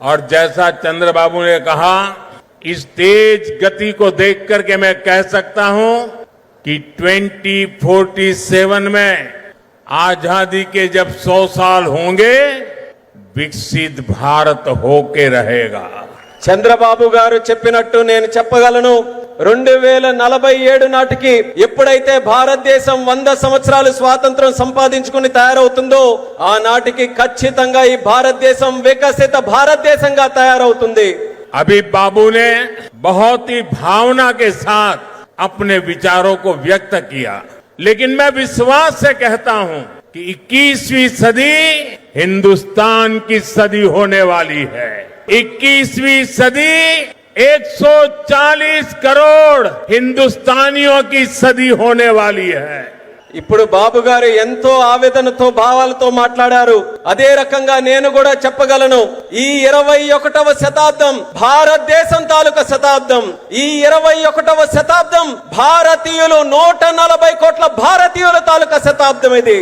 और जैसा चंद्रबाबू ने कहा, इस तेज गति को देख करके मैं कह सकता हूं कि 2047 में आजादी के जब 100 साल होंगे, विकसित भारत होके रहेगा। చంద్రబాబు గారు చెప్పినట్టు నేను చెప్పగలను 2047 నాటికి ఎప్పుడైతే భారతదేశం 100 సంవత్సరాలు స్వాతంత్రం సంపాదించుకుని తయారవుతుందో ఆ నాటికి ఖచ్చితంగా ఈ భారతదేశం వికసిత భారతదేశంగా తయారవుతుంది। अभी बाबू ने बहुत ही भावना के साथ अपने विचारों को व्यक्त किया, लेकिन मैं विश्वास से कहता हूं कि 21वीं सदी हिंदुस्तान की सदी होने वाली है। 21वीं सदी 140 करोड़ हिंदुस्तानियों की सदी होने वाली है। ఇప్పుడు బాబు గారు ఎంతో ఆవేదనతో భావాలతో మాట్లాడారు। అదే రకంగా నేను కూడా చెప్పగలను, ఈ 21వ శతాబ్దం భారతదేశం తాలూకా శతాబ్దం। ఈ 21వ శతాబ్దం భారతీయులు 140 కోట్ల భారతీయుల తాలూకా శతాబ్దం ఇది।